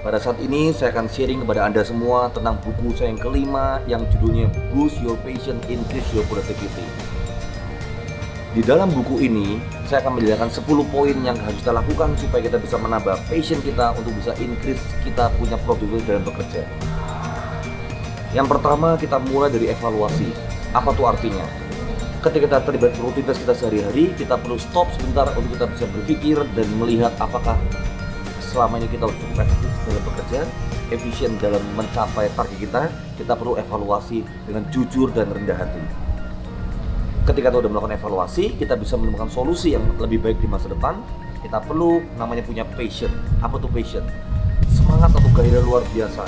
Pada saat ini saya akan sharing kepada Anda semua tentang buku saya yang kelima yang judulnya Boost Your Passion, Increase Your Productivity. Di dalam buku ini saya akan menjelaskan 10 poin yang harus kita lakukan supaya kita bisa menambah passion kita untuk bisa increase kita punya produktivitas dalam bekerja. Yang pertama, kita mulai dari evaluasi. Apa tuh artinya? Ketika kita terlibat rutinitas kita sehari-hari, kita perlu stop sebentar untuk kita bisa berpikir dan melihat apakah selama ini kita cukup efektif dalam bekerja, efisien dalam mencapai target kita perlu evaluasi dengan jujur dan rendah hati. Ketika kita sudah melakukan evaluasi, kita bisa menemukan solusi yang lebih baik di masa depan. Kita perlu namanya punya passion. Apa tuh passion? Semangat atau gairah luar biasa.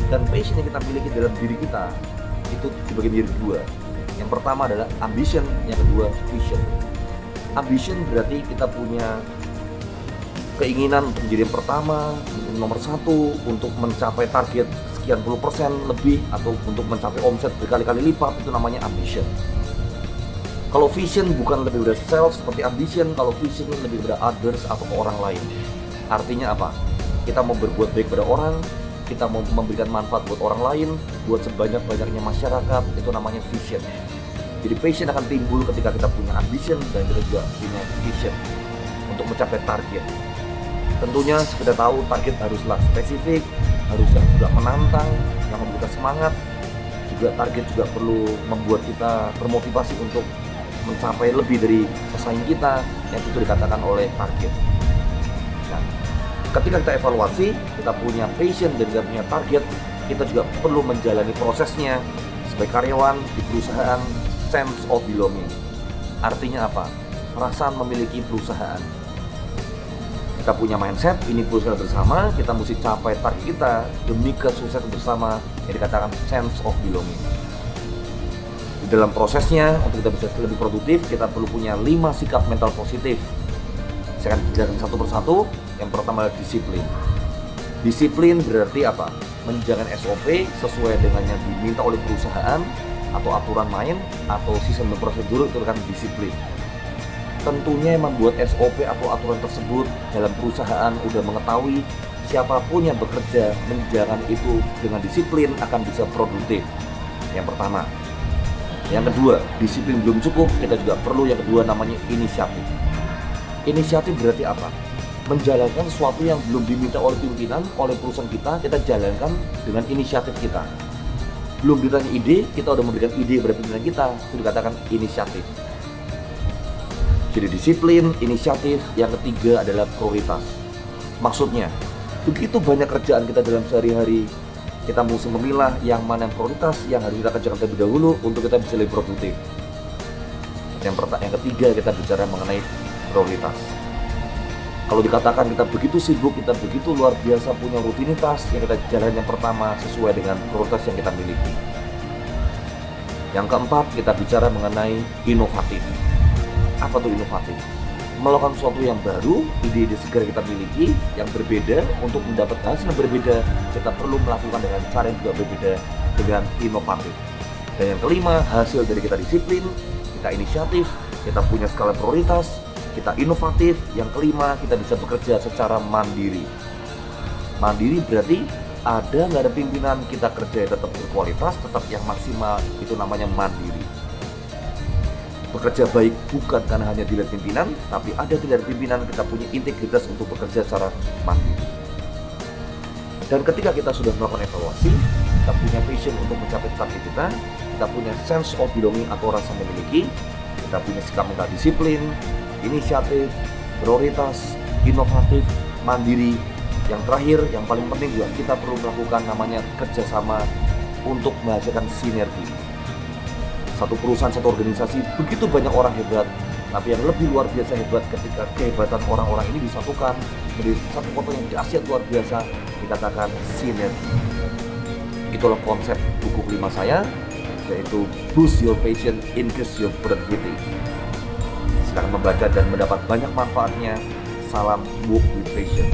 Dan passion yang kita miliki dalam diri kita itu dibagi menjadi dua. Yang pertama adalah ambition, yang kedua vision. Ambition berarti kita punya keinginan untuk menjadi yang pertama, nomor satu, untuk mencapai target sekian puluh persen lebih, atau untuk mencapai omset berkali-kali lipat, itu namanya ambition. Kalau vision bukan lebih pada self seperti ambition, kalau vision lebih pada others atau ke orang lain. Artinya apa? Kita mau berbuat baik pada orang, kita mau memberikan manfaat buat orang lain, buat sebanyak-banyaknya masyarakat, itu namanya vision. Jadi passion akan timbul ketika kita punya ambition dan kita juga punya vision untuk mencapai target. Tentunya kita tahu target haruslah spesifik, harus yang juga menantang, yang membuat kita semangat. Juga target juga perlu membuat kita termotivasi untuk mencapai lebih dari pesaing kita, yang itu dikatakan oleh target. Nah, ketika kita evaluasi, kita punya passion dan kita punya target, kita juga perlu menjalani prosesnya sebagai karyawan di perusahaan, sense of belonging. Artinya apa? Perasaan memiliki perusahaan. Kita punya mindset, ini perusahaan bersama, kita mesti capai target kita demi kesuksesan bersama yang dikatakan sense of belonging. Di dalam prosesnya, untuk kita bisa lebih produktif, kita perlu punya 5 sikap mental positif. Saya akan jelaskan satu persatu. Yang pertama adalah disiplin. Disiplin berarti apa? Menjalankan SOP sesuai dengan yang diminta oleh perusahaan, atau aturan main, atau sistem dan prosedur, itu kan disiplin. Tentunya yang membuat SOP atau aturan tersebut dalam perusahaan udah mengetahui siapapun yang bekerja menjalankan itu dengan disiplin akan bisa produktif. Yang pertama. Yang kedua, disiplin belum cukup, kita juga perlu yang kedua namanya inisiatif. Inisiatif berarti apa? Menjalankan sesuatu yang belum diminta oleh pimpinan, oleh perusahaan kita jalankan dengan inisiatif kita. Belum ditanya ide, kita udah memberikan ide kepada pimpinan kita, itu dikatakan inisiatif. Jadi disiplin, inisiatif. Yang ketiga adalah prioritas. Maksudnya, begitu banyak kerjaan kita dalam sehari-hari, kita mesti memilah yang mana yang prioritas, yang harus kita kerjakan terlebih dahulu untuk kita bisa lebih produktif. Yang ketiga, kita bicara mengenai prioritas. Kalau dikatakan kita begitu sibuk, kita begitu luar biasa punya rutinitas, yang kita jalan yang pertama sesuai dengan prioritas yang kita miliki. Yang keempat, kita bicara mengenai inovatif. Apa tuh inovatif? Melakukan sesuatu yang baru, ide-ide segar kita miliki yang berbeda untuk mendapat hasil yang berbeda, kita perlu melakukan dengan cara yang juga berbeda dengan inovatif. Dan yang kelima, hasil dari kita disiplin, kita inisiatif, kita punya skala prioritas, kita inovatif. Yang kelima, kita bisa bekerja secara mandiri. Mandiri berarti nggak ada pimpinan, kita kerja tetap berkualitas, tetap yang maksimal, itu namanya mandiri. Bekerja baik bukan karena hanya dilihat pimpinan, tapi ada dilihat pimpinan, kita punya integritas untuk bekerja secara mandiri. Dan ketika kita sudah melakukan evaluasi, kita punya passion untuk mencapai target kita punya sense of belonging atau rasa memiliki, kita punya sikap mental disiplin, inisiatif, prioritas, inovatif, mandiri. Yang terakhir, yang paling penting juga, kita perlu melakukan namanya kerjasama untuk menghasilkan sinergi. Satu perusahaan, satu organisasi, begitu banyak orang hebat, tapi yang lebih luar biasa hebat ketika kehebatan orang-orang ini disatukan menjadi satu kota yang dahsyat luar biasa, dikatakan sinergi. Itulah konsep buku kelima saya, yaitu Boost Your Passion, Increase Your Productivity. Silakan membaca dan mendapat banyak manfaatnya. Salam Work with Passion.